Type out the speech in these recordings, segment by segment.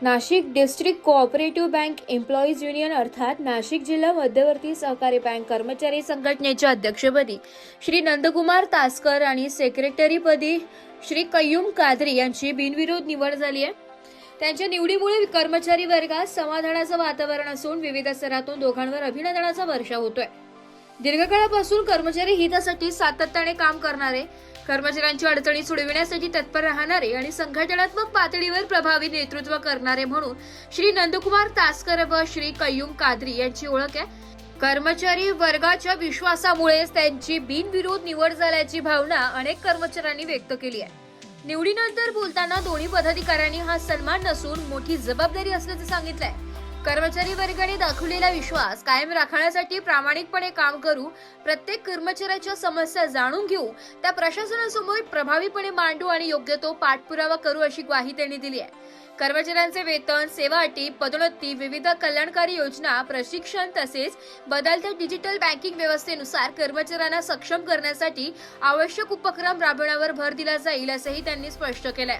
Nashik district cooperative bank employees union अर्थात नाशिक जिल्हा मध्यवर्ती सहकारी बँक कर्मचारी संघटनेच्या अध्यक्षपदी श्री नंदकुमार तासकर आणि सेक्रेटरीपदी श्री कय्यूम कादरी यांची बिनविरोध निवड झाली आहे। त्यांच्या निवडीमुळे कर्मचारी वर्गात समाधानाचं वातावरण असून विविध स्तरातून दोघांवर अभिनंदनाचा वर्षाव होतोय। दीर्घकाळापासून कर्मचारी हितासाठी सातत्याने काम करणारे, कर्मचाऱ्यांची अडचणी सोडविण्यासाठी तत्पर राहणारे आणि संघटनात्मक पातळीवर प्रभावी नेतृत्व करणारे म्हणून श्री नंदकुमार तासकर व श्री कय्यूम कादरी यांची ओळख आहे। कर्मचारी वर्गाच्या विश्वासामुळेच त्यांची बिनविरोध निवड झाल्याची भावना अनेक कर्मचाऱ्यांनी व्यक्त केली आहे। निवडीनंतर बोलताना दोन्ही पदाधिकाऱ्यांनी हा सन्मान नसून मोठी जबाबदारी असल्याचे सांगितलंय। कर्मचारी वर्गाने दाखवलेला विश्वास कायम राखण्यासाठी प्रामाणिकपणे काम करू, प्रत्येक कर्मचाऱ्याच्या समस्या जाणून घेऊ, त्या प्रशासनासमोर प्रभावीपणे मांडू आणि योग्य तो पाठपुरावा करू अशी ग्वाही त्यांनी दिली आहे। कर्मचाऱ्यांचे वेतन, सेवा अटी, पदोन्नती, विविध कल्याणकारी योजना, प्रशिक्षण तसेच बदलत्या डिजिटल बँकिंग व्यवस्थेनुसार कर्मचाऱ्यांना सक्षम करण्यासाठी आवश्यक उपक्रम राबवण्यावर भर दिला जाईल असंही त्यांनी स्पष्ट केलंय।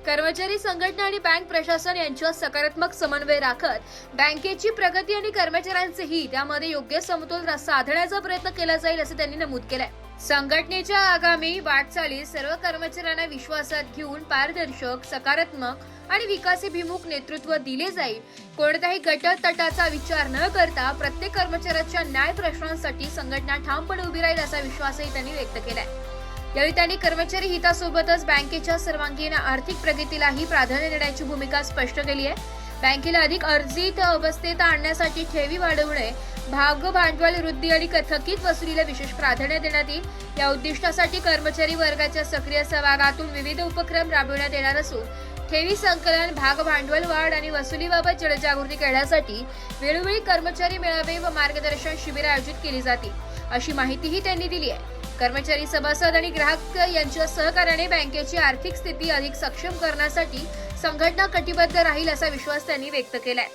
कर्मचारी संघटना आणि बँक प्रशासन यांच्यात सकारात्मक समन्वय राखत बँकेची प्रगती आणि कर्मचाऱ्यांचे हित यामध्ये योग्य समतोल साधण्याचा प्रयत्न केला जाईल असं त्यांनी नमूद केलंय। संघटनेच्या आगामी वाटचालीत सर्व कर्मचाऱ्यांना विश्वासात घेऊन पारदर्शक, सकारात्मक आणि विकासाभिमुख नेतृत्व दिले जाईल। कोणत्याही गटतटाचा विचार न करता प्रत्येक कर्मचाऱ्याच्या न्याय प्रश्नांसाठी संघटना ठामपणे उभी राहील असा विश्वासही त्यांनी व्यक्त केलाय। यावेळी त्यांनी कर्मचारी हितासोबतच बँकेच्या सर्वांगीण आर्थिक प्रगतीलाही प्राधान्य देण्याची भूमिका स्पष्ट केली आहे। बँकेला अधिक अर्जित अवस्थेत आणण्यासाठी ठेवी वाढवणे, भाग भांडवल वृद्धी आणि थकीत वसुलीला विशेष प्राधान्य देण्यात येईल। या उद्दिष्टासाठी कर्मचारी वर्गाच्या सक्रिय सहभागातून विविध उपक्रम राबवण्यात येणार असून ठेवी संकलन, भाग भांडवल वाढ आणि वसुलीबाबत जनजागृती करण्यासाठी वेळोवेळी कर्मचारी मेळावे व मार्गदर्शन शिबिरे आयोजित केली जातील अशी माहितीही त्यांनी दिली आहे। कर्मचारी सभासद आणि ग्राहक यांच्या सहकार्याने बँकेची आर्थिक स्थिती अधिक सक्षम करण्यासाठी संघटना कटिबद्ध राहील असा विश्वास त्यांनी व्यक्त केलाय।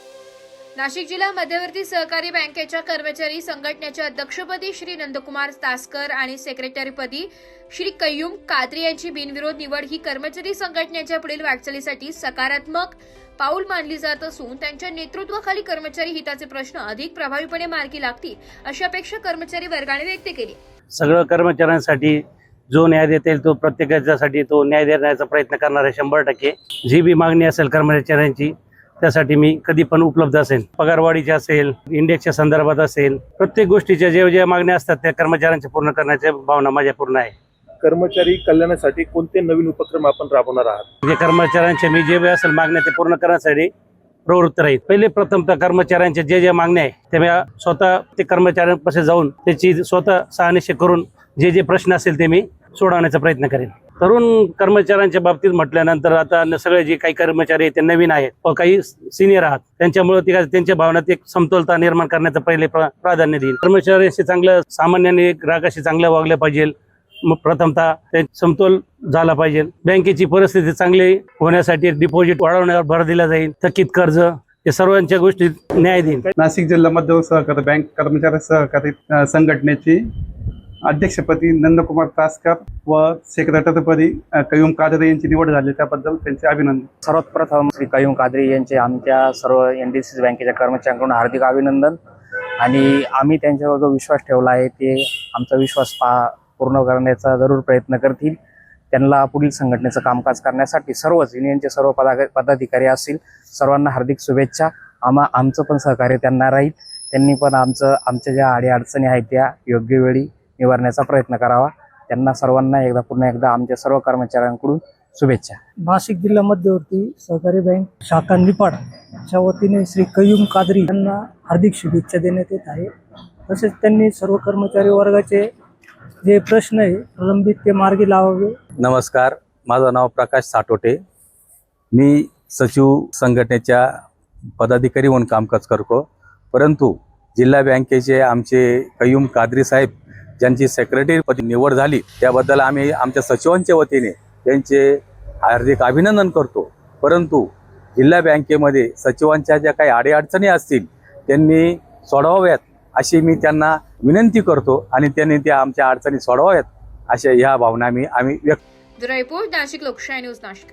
नाशिक जिल्हा मध्यवर्ती सहकारी बँकेच्या कर्मचारी संघटनेच्या अध्यक्षपदी श्री नंदकुमार तासकर आणि सेक्रेटरीपदी श्री कय्यूम कादरी यांची बिनविरोध निवड ही कर्मचारी संघटनेच्या पुढील वाटचालीसाठी सकारात्मक पाऊल मानली जात असून त्यांच्या नेतृत्वाखाली कर्मचारी हिताचे प्रश्न अधिक प्रभावीपणे मार्गी लागतील अशी अपेक्षा कर्मचारी वर्गाने व्यक्त केली। सगळं कर्मचाऱ्यांसाठी जो न्याय देता येईल तो प्रत्येकाच्यासाठी तो न्याय देण्याचा प्रयत्न करणार आहे। 100% जी बी मागणी असेल कर्मचाऱ्यांची त्यासाठी मी कधी पण उपलब्ध असेल। पगारवाढीची असेल, इंडेक्सच्या संदर्भात असेल, प्रत्येक गोष्टीच्या जे मागण्या असतात त्या कर्मचाऱ्यांच्या पूर्ण करण्याची भावना माझ्या पूर्ण आहे। कर्मचारी कल्याणासाठी कोणते नवीन उपक्रम आपण राबवणार आहात? जे कर्मचाऱ्यांचे मी जे असेल मागण्या ते पूर्ण करण्यासाठी प्रवृत्त राहील। पहिले प्रथमतः कर्मचाऱ्यांचे जे मागण्या आहे ते मी स्वतः ते कर्मचाऱ्यांपाशी जाऊन त्याची स्वतः शहानिशा करून जे प्रश्न असेल ते मी सोडवण्याचा प्रयत्न करेन। तरुण कर्मचाऱ्यांच्या बाबतीत म्हटल्यानंतर आता सगळे जे काही कर्मचारी ते नवीन आहेत व काही सिनियर आहात त्यांच्यामुळे त्यांच्या भावनात एक समतोलता निर्माण करण्याचं पहिले प्राधान्य देईल। कर्मचाऱ्यांशी चांगलं, सामान्याने ग्राहकाशी चांगलं वागलं पाहिजे। मग प्रथमतः ते समतोल झाला पाहिजे। बँकेची परिस्थिती चांगली होण्यासाठी डिपॉझिट वाढवण्यावर भर दिला जाईल। थकीत कर्ज या सर्वांच्या गोष्टीत न्याय देईल। नाशिक जिल्हा मध्यवर्ती सहकारी बँक कर्मचारी सहकारी संघटनेची अध्यक्षपदी नंदकुमार तासकर व सेक्रेटरीपदी कय्यूम कादरी यांची निवड झाली त्याबद्दल त्यांचे अभिनंदन। सर्वात प्रथम श्री कय्यूम कादरी यांचे आमच्या सर्व एनडीसी बँकेच्या कर्मचाऱ्यांकडून हार्दिक अभिनंदन। आणि आम्ही त्यांच्यावर जो विश्वास ठेवला आहे ते आमचा विश्वास पूर्ण करण्याचा जरूर प्रयत्न करतील। त्यांना पुढील संघटनेचं कामकाज करण्यासाठी सर्वच युनियनचे सर्व पदाधिकारी असतील सर्वांना हार्दिक शुभेच्छा। आमचं पण सहकार्य त्यांना राहील। त्यांनी पण आमच्या ज्या अडीअडचणी आहेत त्या योग्य वेळी निवारण्याचा प्रयत्न करावा। त्यांना सर्वांना पुन्हा एकदा आमच्या सर्व कर्मचाऱ्यांकडून शुभेच्छा। नाशिक जिल्हा मध्यवर्ती सहकारी बँक शाखा निफाडच्या वतीने श्री कय्यूम कादरी यांना हार्दिक शुभेच्छा देण्यात येत आहे। तसेच त्यांनी सर्व कर्मचारी वर्गाचे जे प्रश्न आहे प्रलंबित ते मार्गी लावावे। नमस्कार, माझं नाव प्रकाश साटोटे। मी सचिव संघटनेच्या पदाधिकारी म्हणून कामकाज करतो, परंतु जिल्हा बँकेचे आमचे कय्यूम कादरी साहेब ज्यांची सेक्रेटरीपदी निवड झाली त्याबद्दल आम्ही आमच्या सचिवांच्या वतीने त्यांचे हार्दिक अभिनंदन करतो। परंतु जिल्हा बँकेमध्ये सचिवांच्या ज्या काही अडीअडचणी असतील त्यांनी सोडवाव्यात अशी मी त्यांना विनंती करतो आणि त्यांनी त्या आमच्या अडचणी सोडवाव्यात अशा ह्या भावना आम्ही व्यक्त। रिपोर्ट नाशिक लोकशाही न्यूज नाशिक।